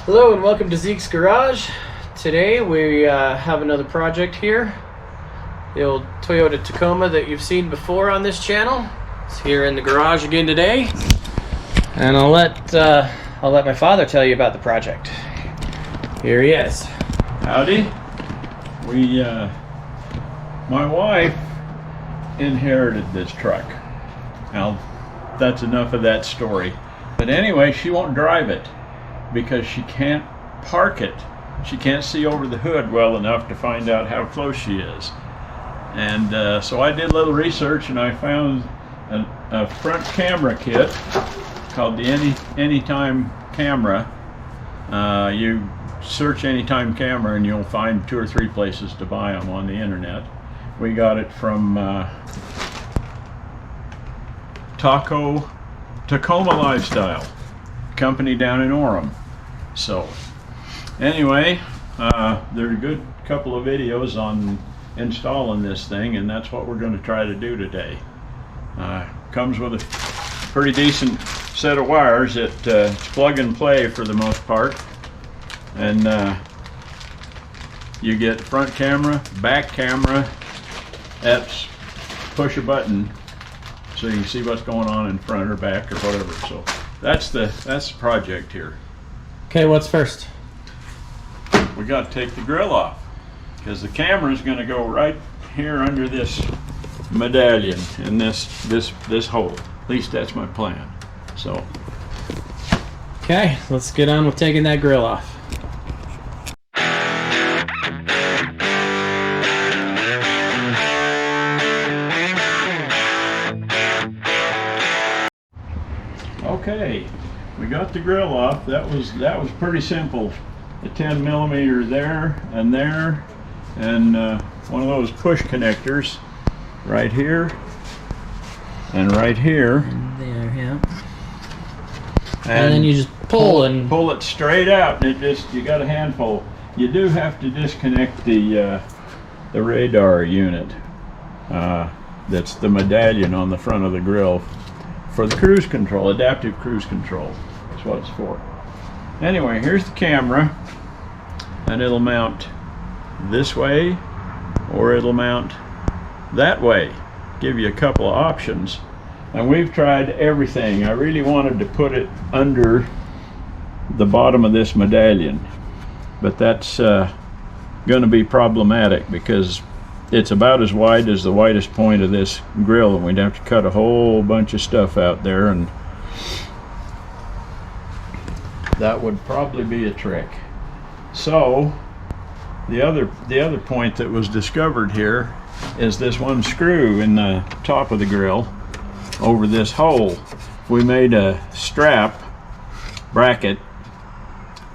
Hello and welcome to Zeke's Garage. Today we have another project here. The old Toyota Tacoma that you've seen before on this channel. It's here in the garage again today. And I'll let my father tell you about the project. Here he is. Howdy. My wife inherited this truck. Now, that's enough of that story. But anyway, she won't drive it because she can't park it. She can't see over the hood well enough to find out how close she is. And so I did a little research and I found a front camera kit called the Anytime Camera. You search Anytime Camera and you'll find 2 or 3 places to buy them on the internet. We got it from Tacoma Lifestyle company down in Orem. So anyway, there's a good couple of videos on installing this thing, and that's what we're going to try to do today. Comes with a pretty decent set of wires. It's plug and play for the most part, and you get front camera, back camera. That's push a button so you can see what's going on in front or back or whatever. So that's the project here. Okay, what's first? We got to take the grill off because the camera is going to go right here under this medallion in this hole. At least that's my plan. So Okay, let's get on with taking that grill off. okay, we got the grill off. That was pretty simple. The 10 millimeter there, and one of those push connectors right here and right here. And there, yeah. And then you just pull it straight out, and you got a handful. You do have to disconnect the radar unit. That's the medallion on the front of the grill for the cruise control, adaptive cruise control. That's what it's for. Anyway, here's the camera, and it'll mount this way or it'll mount that way. Give you a couple of options, and we've tried everything. I really wanted to put it under the bottom of this medallion, but that's going to be problematic because it's about as wide as the widest point of this grill, and we'd have to cut a whole bunch of stuff out there, and that would probably be a trick. So the other point that was discovered here is this one screw in the top of the grill over this hole. We made a strap bracket,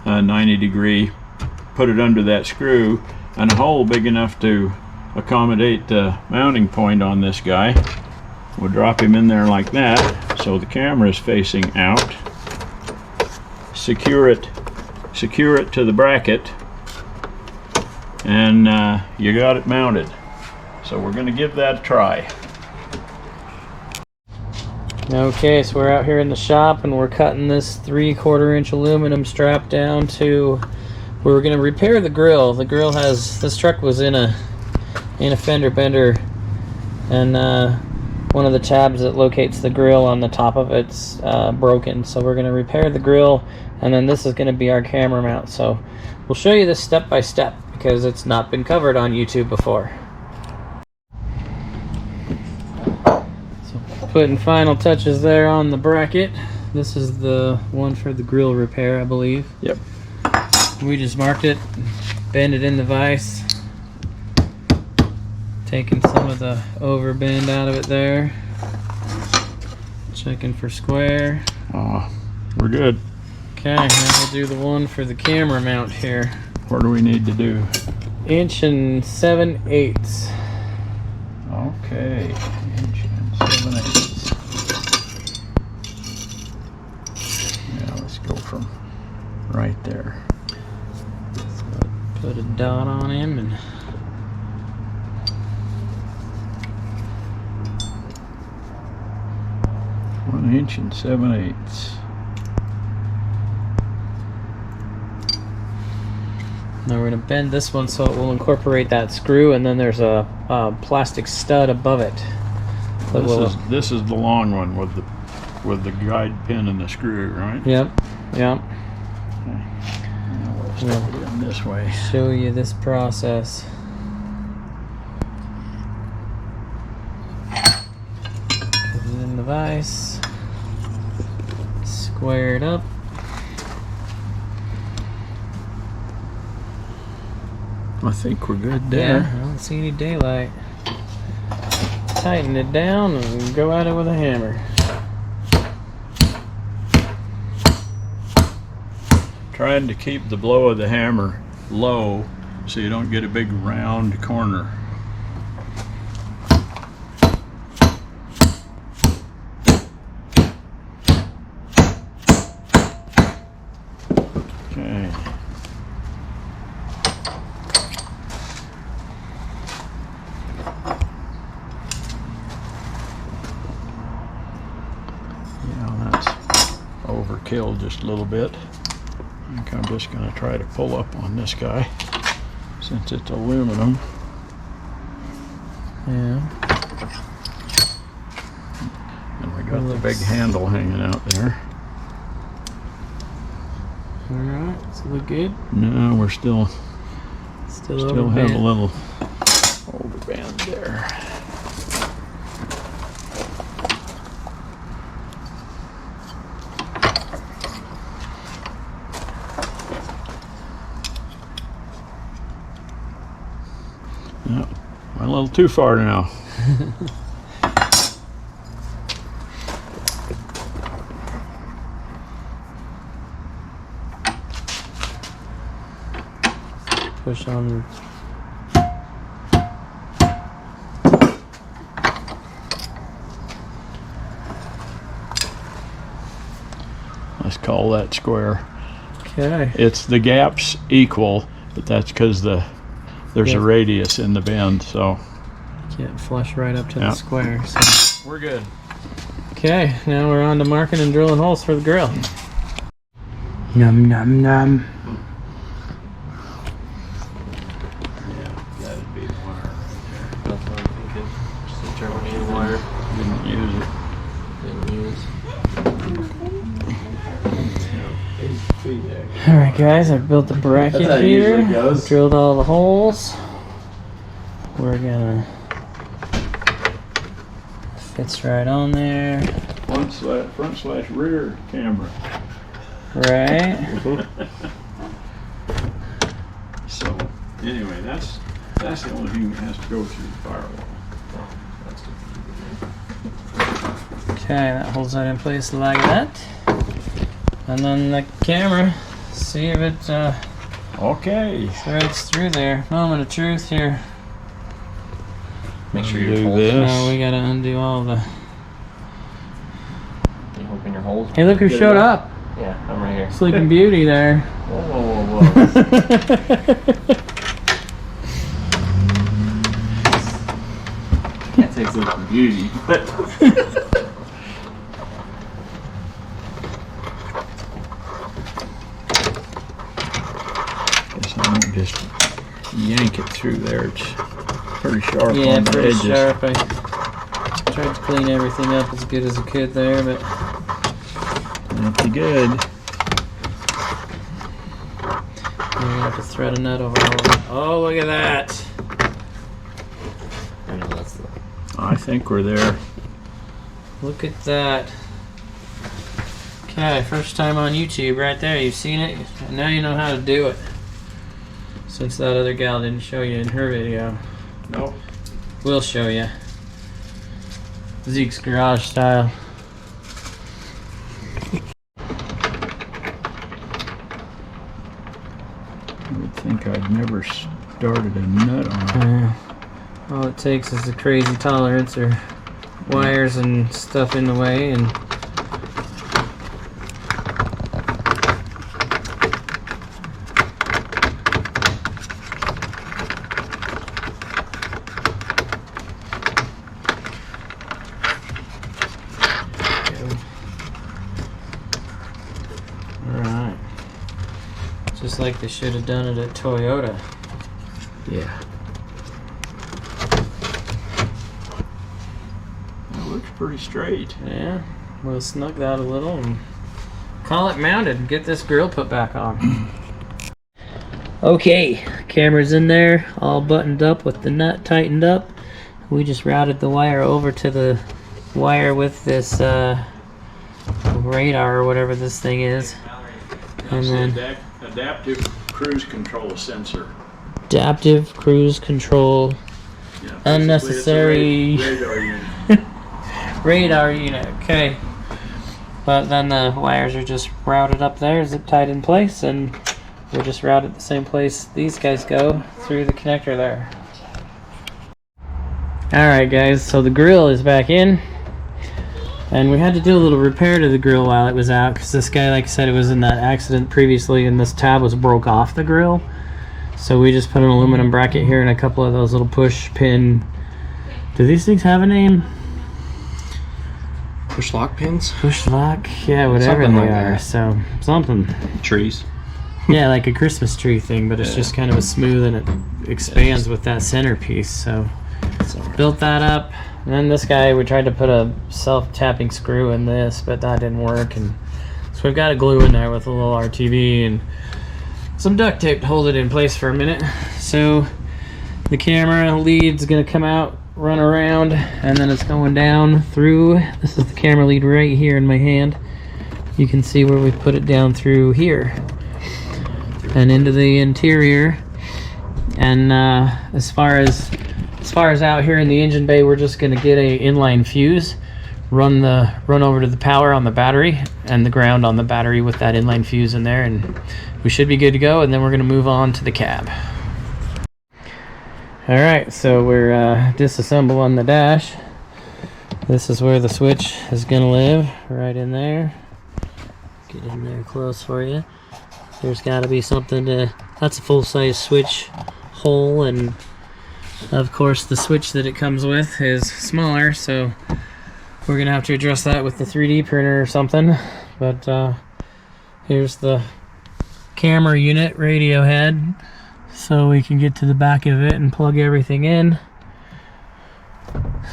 90 degree, put it under that screw, and a hole big enough to accommodate the mounting point on this guy. We'll drop him in there like that so the camera is facing out. Secure it to the bracket, and you got it mounted. So we're going to give that a try. Okay, so we're out here in the shop and we're cutting this 3/4 inch aluminum strap down to where we're going to repair the grill. The grill this truck was in a fender bender, and one of the tabs that locates the grill on the top of it's broken. So we're going to repair the grill, and then this is going to be our camera mount. So we'll show you this step by step because it's not been covered on YouTube before. So putting final touches there on the bracket. This is the one for the grill repair, I believe. Yep. We just marked it, bend it in the vise, taking some of the overbend out of it there, checking for square. Oh, we're good. Okay, now we'll do the one for the camera mount here. What do we need to do? 1 7/8 inches. Okay, 1 7/8 inches. Yeah, let's go from right there. So put a dot on him and One 1 7/8 inches. Now we're going to bend this one so it will incorporate that screw, and then there's a plastic stud above it. This is the long one with the guide pin and the screw, right? Yep. Yep. Okay. Now we'll start it in this way. Show you this process. Put it in the vise. Square it up. I think we're good there. Yeah, I don't see any daylight. Tighten it down and go at it with a hammer. Trying to keep the blow of the hammer low so you don't get a big round corner. Okay. Yeah, that's overkill just a little bit. I think I'm just going to try to pull up on this guy since it's aluminum. Yeah. And we got the big handle hanging out there. Alright, does it look good? No, we're still Still have a little overband there. Yep, went a little too far now. Push on. Let's call that square. Okay. It's the gaps equal, but that's because there's a radius in the bend, so. Can't flush right up to the Yep. square. So. We're good. Okay, now we're on to marking and drilling holes for the grill. Num num num. Yeah, that'd be the wire right That's what I'm thinking. Just the terminating wire. there. Didn't use it. Didn't use. 8 feet actually. Alright guys, I've built the bracket That's how it here. usually goes. Drilled all the holes. We're gonna fits right on there. Front slash rear camera. Right. So anyway, that's the only thing that has to go through the firewall. Okay, that holds that in place like that. And then the camera, see if it Okay. threads through there. Moment of truth here. Make sure Undo your holes. this. Now we gotta undo all the. You open your holes. Hey, look who showed up! Yeah, I'm right here. Sleeping Beauty there. Whoa, whoa, whoa, whoa. Can't say Sleeping Beauty, but Guess I won't just yank it through there. It's pretty sharp Yeah, on the pretty edges. sharp. I tried to clean everything up as good as I could there, but Pretty good. I'm gonna have to thread a nut over all of it. Oh, look at that! I know that's the. I think we're there. Look at that. Okay, first time on YouTube right there. You've seen it. Now you know how to do it. Since that other gal didn't show you in her video. Nope. We'll show you. Zeke's garage style. I would think I'd never started a nut on it. All it takes is a crazy tolerance or wires and stuff in the way, and Just like they should have done it at Toyota. Yeah. It looks pretty straight. Yeah, we'll snug that a little and call it mounted and get this grill put back on. Okay, camera's in there, all buttoned up with the nut tightened up. We just routed the wire over to the wire with this radar or whatever this thing is. And then adaptive cruise control sensor. Adaptive cruise control. Yeah, Unnecessary radar unit. radar unit. Okay. But then the wires are just routed up there, zip tied in place, and we'll just route it the same place these guys go, through the connector there. Alright guys, so the grill is back in. And we had to do a little repair to the grill while it was out, because this guy, like I said, it was in that accident previously and this tab was broke off the grill. So we just put an aluminum bracket here and a couple of those little push pin. Do these things have a name? Push lock pins? Push lock? Yeah, whatever Something they like are. that. So, something. Trees. Yeah, like a Christmas tree thing, but it's Yeah. just kind of a smooth and it expands with that centerpiece. So, built that up. And then this guy, we tried to put a self-tapping screw in this, but that didn't work. And so we've got a glue in there with a little RTV and some duct tape to hold it in place for a minute. So the camera lead's gonna come out, run around, and then it's going down through. This is the camera lead right here in my hand. You can see where we put it down through here and into the interior. And as far as out here in the engine bay, we're just gonna get a inline fuse, run over to the power on the battery and the ground on the battery with that inline fuse in there, and we should be good to go. And then we're gonna move on to the cab. All right, so we're disassembling the dash. This is where the switch is gonna live, right in there. Get in there close for you. There's got to be something to. That's a full-size switch hole, and of course the switch that it comes with is smaller, so we're gonna have to address that with the 3D printer or something. But here's the camera unit radio head, so we can get to the back of it and plug everything in.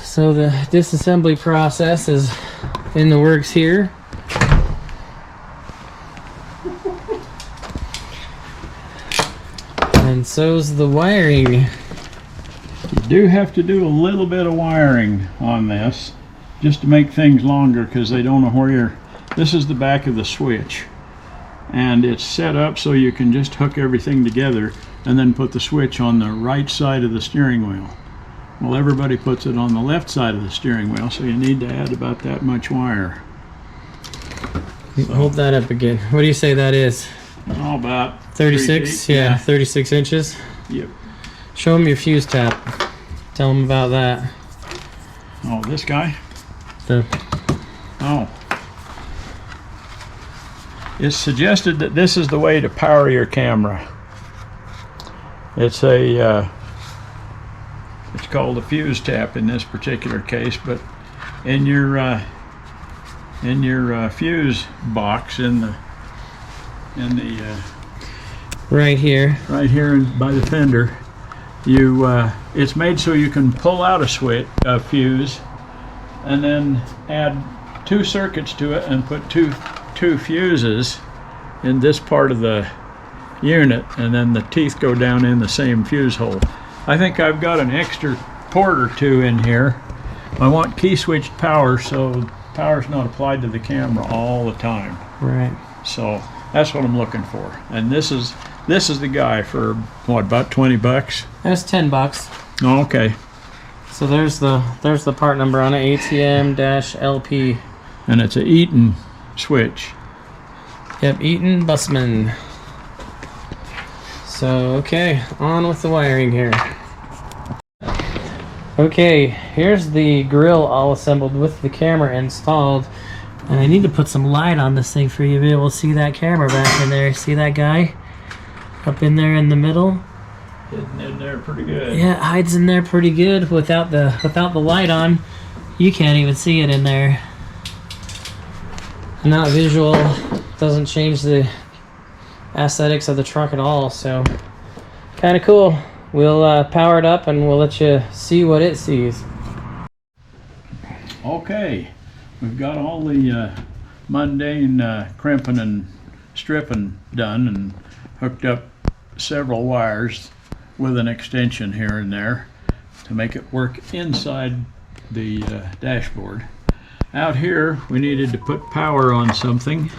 So the disassembly process is in the works here. And so's the wiring. You do have to do a little bit of wiring on this just to make things longer, because they don't know where you're. This is the back of the switch, and it's set up so you can just hook everything together and then put the switch on the right side of the steering wheel. Well, everybody puts it on the left side of the steering wheel, so you need to add about that much wire. Hold that up again. What do you say that is? Oh, about 36? Yeah, 36 inches. Yep. Show them your fuse tap. Tell them about that. Oh, this guy? The Oh. It's suggested that this is the way to power your camera. It's a it's called a fuse tap in this particular case, but in your fuse box in the right here. right here by the fender, it's made so you can pull out a fuse and then add 2 circuits to it and put two fuses in this part of the unit, and then the teeth go down in the same fuse hole. I think I've got an extra port or 2 in here. I want key switched power, so power's not applied to the camera all the time. Right. So that's what I'm looking for. And this is the guy for what, about 20 bucks? That's $10. Oh, okay. So there's the part number on it, ATM-LP. And it's a Eaton switch. Yep, Eaton Busman. So, okay, on with the wiring here. Okay, here's the grill all assembled with the camera installed. And I need to put some light on this thing for you to be able to see that camera back in there. See that guy? Up in there in the middle? Hidden in there pretty good. Yeah, it hides in there pretty good without the light on. You can't even see it in there. Not visual, doesn't change the aesthetics of the truck at all. So kind of cool. We'll power it up and we'll let you see what it sees. Okay, we've got all the mundane crimping and stripping done and hooked up several wires with an extension here and there to make it work inside the dashboard. Out here we needed to put power on something,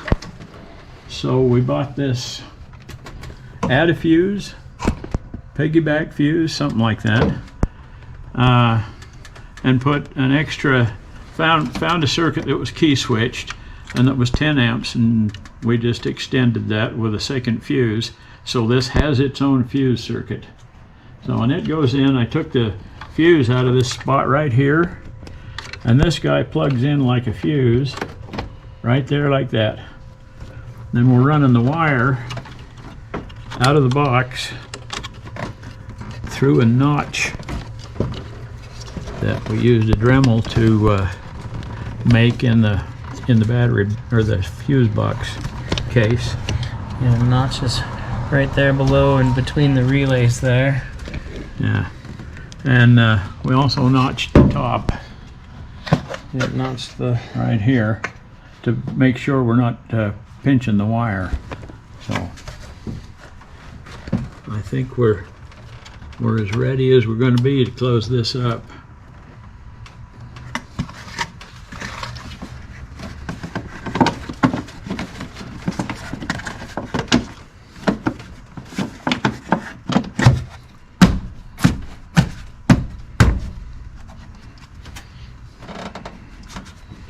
so we bought this add a fuse, piggyback fuse, something like that, and put an extra, found a circuit that was key switched and that was 10 amps, and we just extended that with a second fuse, so this has its own fuse circuit. So when it goes in, I took the fuse out of this spot right here, and this guy plugs in like a fuse right there like that. Then we're running the wire out of the box through a notch that we used a Dremel to make in the battery or the fuse box case. Yeah, the notch is right there below and between the relays there. Yeah, and we also notched the top. It notched the right here to make sure we're not pinching the wire. So I think we're as ready as we're going to be to close this up.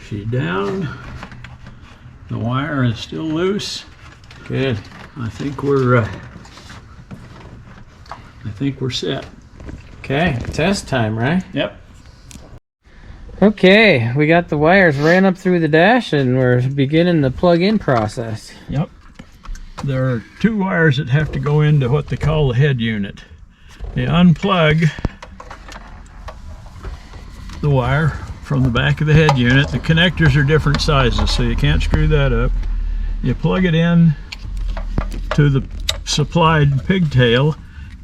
She's down. The wire is still loose. good. I think we're set. Okay, test time, right? Yep. Okay, we got the wires ran up through the dash and we're beginning the plug-in process. Yep. There are two wires that have to go into what they call the head unit. You unplug the wire from the back of the head unit. The connectors are different sizes, so you can't screw that up. You plug it in to the supplied pigtail,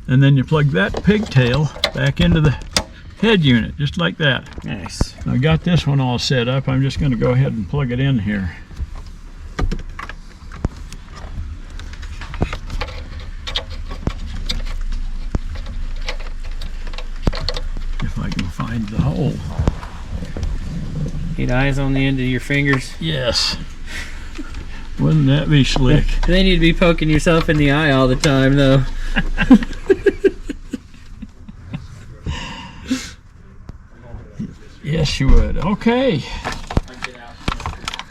and then you plug that pigtail back into the head unit, just like that. Nice. I got this one all set up. I'm just going to go ahead and plug it in here. If I can find the hole. Need eyes on the end of your fingers. Yes. Wouldn't that be slick? They need to be poking yourself in the eye all the time, though. Yes, you would. Okay.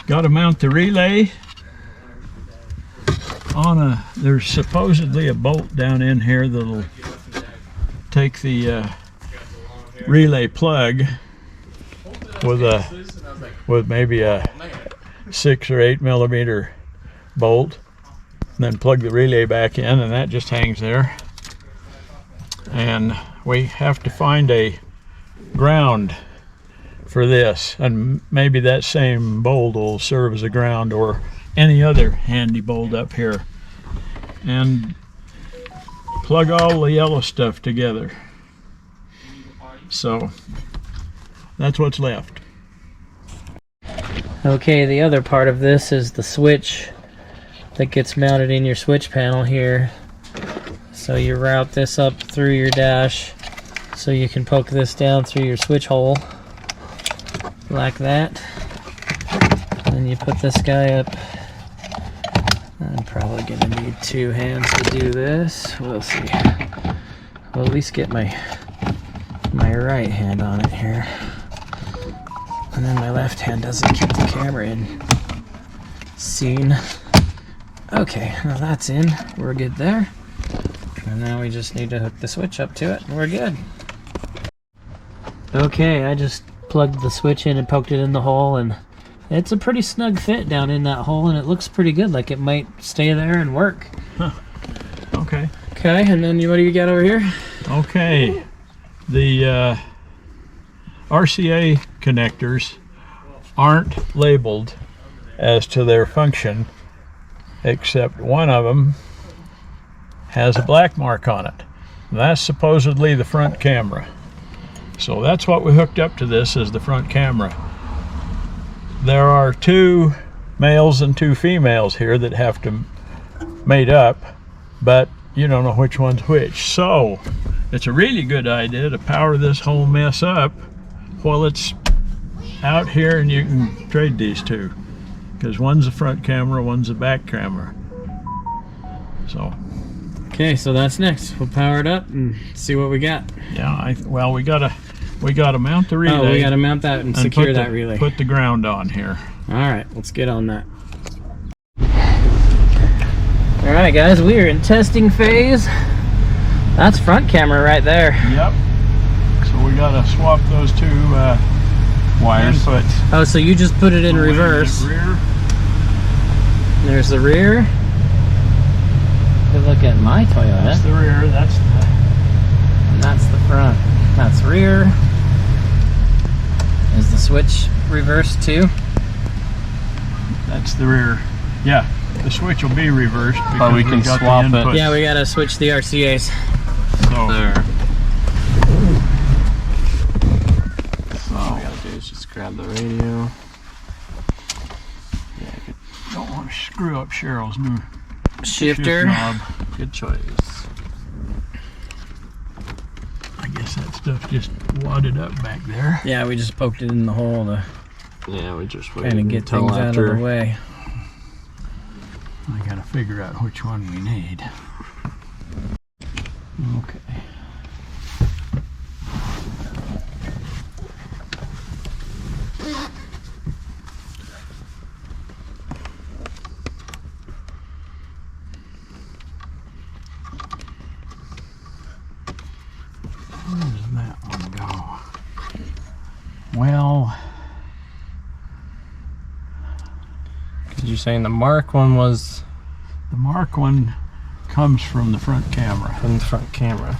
Got to mount the relay on there's supposedly a bolt down in here that'll take the relay plug with maybe a 6 or 8 millimeter bolt, and then plug the relay back in, and that just hangs there. And we have to find a ground for this, and maybe that same bolt will serve as a ground, or any other handy bolt up here, and plug all the yellow stuff together. So that's what's left. Okay, the other part of this is the switch that gets mounted in your switch panel here. So you route this up through your dash so you can poke this down through your switch hole like that. And you put this guy up. I'm probably gonna need 2 hands to do this. We'll see. I'll at least get my right hand on it here. And then my left hand doesn't keep the camera in scene. Okay, now that's in. We're good there. And now we just need to hook the switch up to it, and we're good. Okay, I just plugged the switch in and poked it in the hole, and it's a pretty snug fit down in that hole, and it looks pretty good, like it might stay there and work. Huh. Okay. Okay, and then what do you got over here? Okay. The RCA connectors aren't labeled as to their function, except one of them has a black mark on it. That's supposedly the front camera. So that's what we hooked up to this, is the front camera. There are 2 males and 2 females here that have to mate up, but you don't know which one's which. So it's a really good idea to power this whole mess up while it's out here, and you can trade these 2, because one's the front camera, one's the back camera. So Okay, so that's next. We'll power it up and see what we got. yeah, well, we gotta mount the relay. Oh, we gotta mount that and secure that relay. Put the ground on here. All right, let's get on that. All right, guys, we are in testing phase. That's front camera right there. Yep. So we gotta swap those 2 Wires. inputs. Oh, so you just put it in reverse. Rear. There's the rear. Good look at my Toyota. That's the rear. That's the. And that's the front. That's rear. Is the switch reversed too? That's the rear. Yeah, the switch will be reversed because But we can got swap the it. input. Yeah, we gotta switch the RCA's. So, There. so All we gotta do is just grab the radio. don't want to screw up Cheryl's new Shifter. shift knob. Good choice. I guess that stuff just wadded up back there. Yeah, we just poked it in the hole to Yeah, we just wait kind of get until things out after. of the way. I gotta figure out which one we need. Okay. Where does that one go? Well, Because you're saying the Mark one was the Mark one comes from the front camera. from the front camera.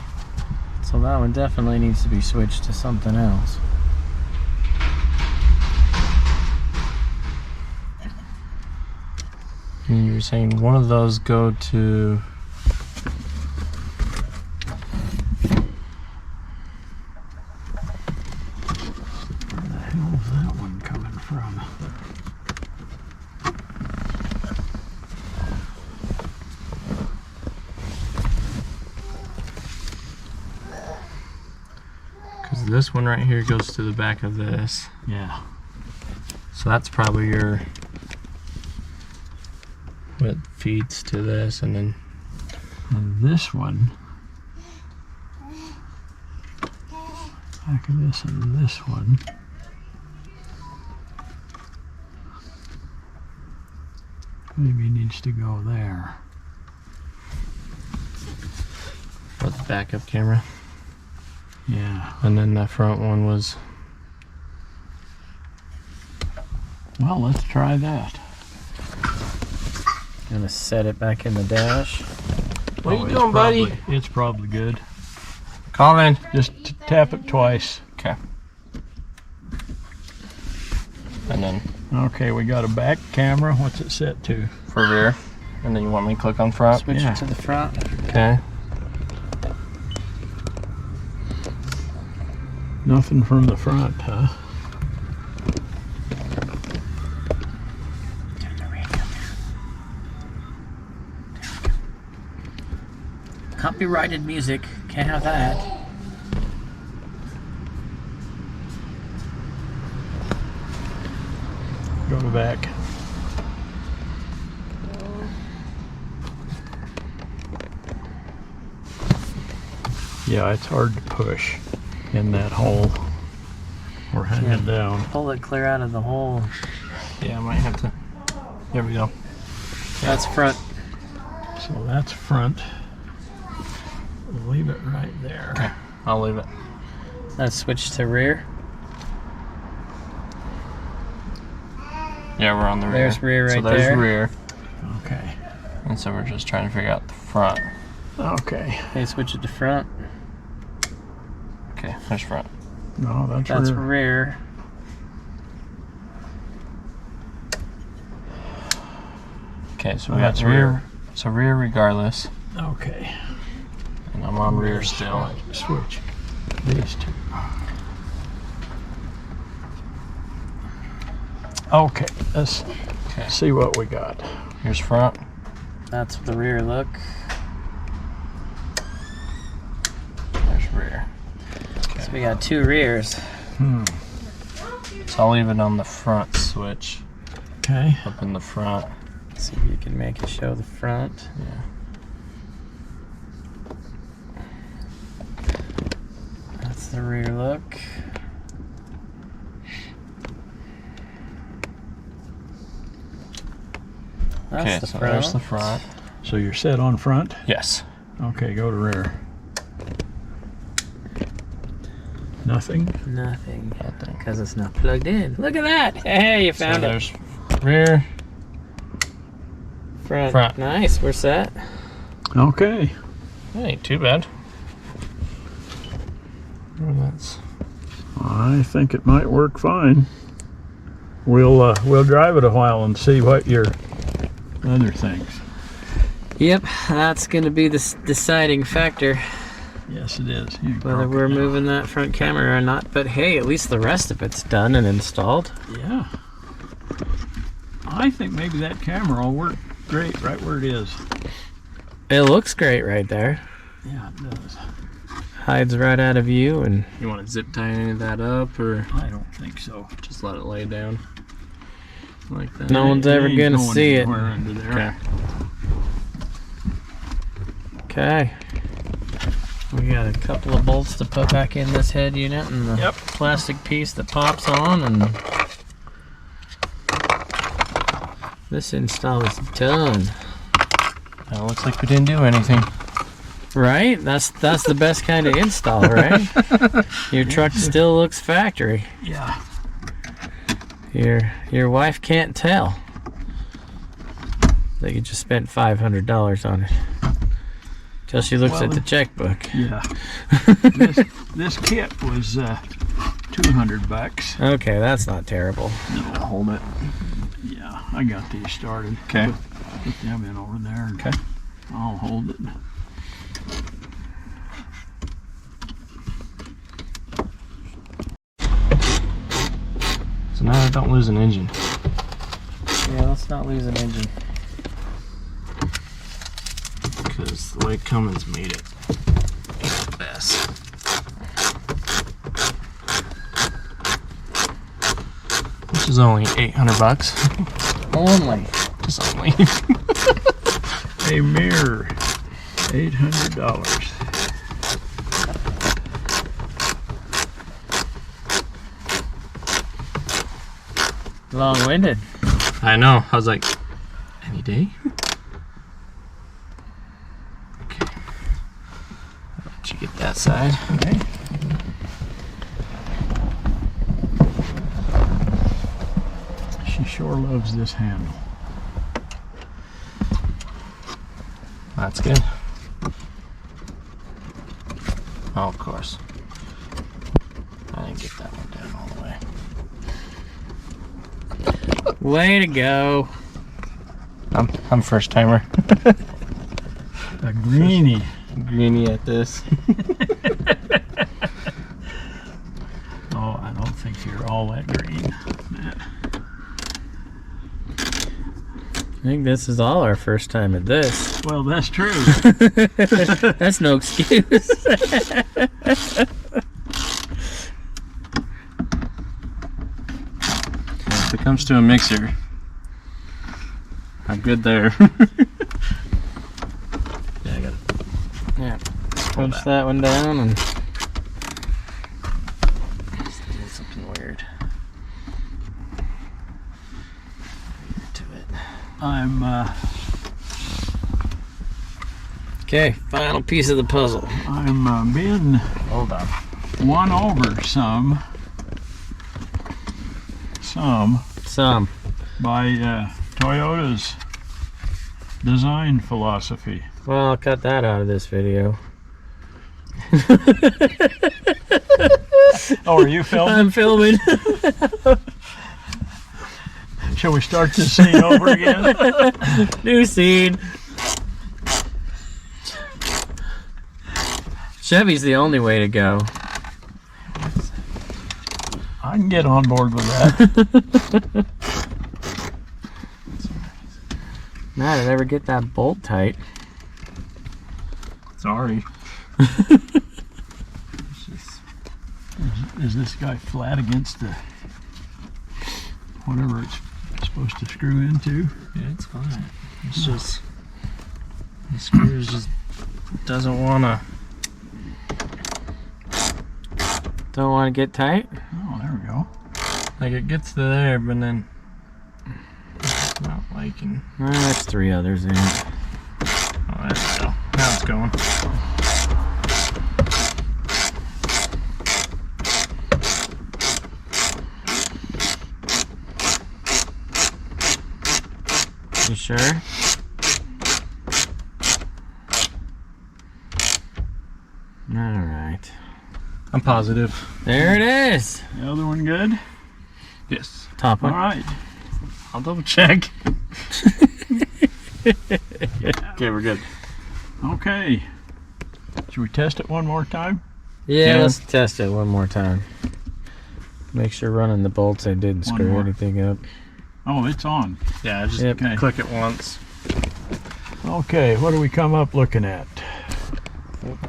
So that one definitely needs to be switched to something else. And you were saying one of those go to. Where the hell is that one coming from? Because this one right here goes to the back of this. Yeah. So that's probably your. What feeds to this, and then. And this one, back of this and this one, maybe needs to go there. What, the backup camera? Yeah. And then that front one was. Well, let's try that. Gonna set it back in the dash. What are you it's doing, buddy? It's probably good. Colin. Just tap it twice. Okay. And then Okay, we got a back camera. What's it set to? for rear. And then you want me to click on front? Switch Yeah. it to the front. Okay. Nothing from the front, huh? Copyrighted music. Can't have that. Go to back. Yeah, it's hard to push in that hole. We're hanging down. Pull it clear out of the hole. Yeah, I might have to. There we go. That's front. So that's front. We'll leave it right there. Okay. I'll leave it. Let's switch to rear. Yeah, we're on the rear. There's rear So right there's there. rear. Okay. And so we're just trying to figure out the front. Okay. Okay, switch it to front. Okay, there's front. No, that's That's rear. rear. Okay, so Oh, we got that's rear. rear. So rear regardless. Okay. And I'm on rear still. Switch these two. Okay, let's see what we got. Here's front. That's the rear look. There's rear. So we got 2 rears. So I'll leave it on the front switch. Okay. Up in the front. See if you can make it show the front. Yeah. That's the rear look. That's Okay, the so front. there's the front. So you're set on front? Yes. Okay, go to rear. Nothing? Nothing. Because it's not plugged in. Look at that! Hey, you found So it. there's rear. Front. Nice, we're set. Okay. That ain't too bad. Oh, that's I think it might work fine. We'll drive it a while and see what your other things. Yep, that's going to be the deciding factor. Yes, it is. You Whether broke we're it now. moving that front camera or not. But hey, at least the rest of it's done and installed. Yeah. I think maybe that camera will work great right where it is. It looks great right there. Yeah, it does. Hides right out of view, and You want to zip tie any of that up, or I don't think so. just let it lay down like that? no one's ever ain't gonna going see it. anywhere under there. Okay. Okay. We got a couple of bolts to put back in this head unit and the Yep. plastic piece that pops on, and this install is done. Well, looks like we didn't do anything. Right? That's the best kind of install, right? Your truck still looks factory. Yeah. Your wife can't tell that you just spent $500 on it. Till she looks Well, at the checkbook. Yeah. this kit was $200. Okay, that's not terrible. No, hold it. Yeah, I got these started. Okay. Put them in over there. And Okay. I'll hold it. So now I don't lose an engine. Yeah, let's not lose an engine. Because the way Cummins made it is the best. Which is only $800. Only. Just only. A mirror. $800. Long-winded. I know. I was like, any day? Okay. I'll let you get that side. Okay. She sure loves this handle. That's good. Oh, of course. I didn't get that one down all the way. Way to go. I'm first timer. A greenie. Greenie at this. Oh, I don't think you're all that green, Matt. I think this is all our first time at this. Well, that's true. That's no excuse. If it comes to a mixer, I'm good there. Yeah, I got it. Yeah. Push that one down and Doing something weird to it. I'm okay, final piece of the puzzle. being Hold on. won over some by Toyota's design philosophy. Well, I'll cut that out of this video. Oh, are you filming? I'm filming. Shall we start this scene over again? New scene. Chevy's the only way to go. I can get on board with that. Matt, did I ever get that bolt tight? Sorry. Is this guy flat against the whatever it's supposed to screw into? Yeah, it's fine. It's just the screws just doesn't wanna. Don't want to get tight? Oh, there we go. Like it gets to there, but then it's not liking. There's 3 others in it. Oh, there we go. Now it's going. You sure? Alright. I'm positive. There it is! The other one good? Yes. Top All one. right. I'll double check. Okay, we're good. Okay. Should we test it one more time? Yeah, Yeah. let's test it one more time. Make sure running the bolts I didn't One screw more. anything up. Oh, it's on. Yeah, just Yep. Okay. click it once. Okay, what do we come up looking at?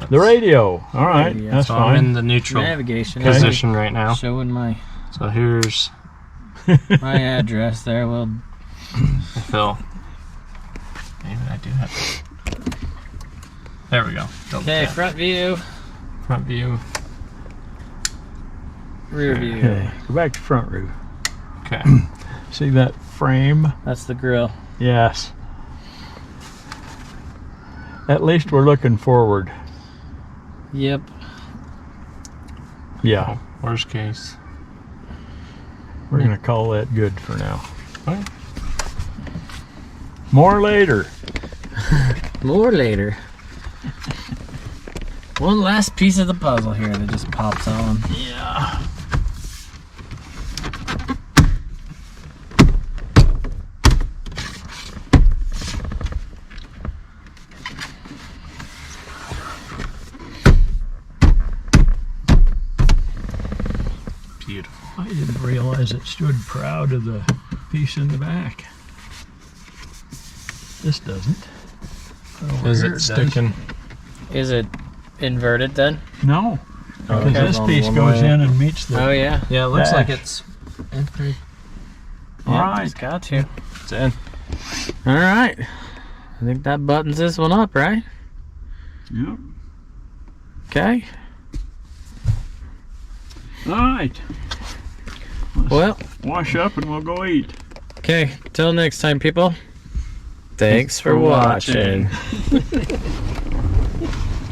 The radio. All right, Radio. that's So I'm in fine. the neutral Navigation. position right now. Showing my So here's my address there. Well, Phil. Maybe I do have to. There we go. Double okay, tap. front view, Front view. rear view. Okay, go back to front view. Okay. See that frame? That's the grill. Yes. At least we're looking forward. Yep. Yeah, Worst case. we're gonna call that good for now. Okay. More later. More later. One last piece of the puzzle here that just pops on. Yeah. Beautiful. I didn't realize it stood proud of the piece in the back. This doesn't. Over Is here it does. sticking? Is it inverted then? No, because Okay. this On piece one goes way. in and meets the. Oh yeah. Yeah, it looks like Dash. it's in. All Yeah, right. It's got to. It's in. All right. I think that buttons this one up, right? Yep. Okay. All right. Well, Wash up and we'll go eat. okay. Till next time, people. Thanks for watching.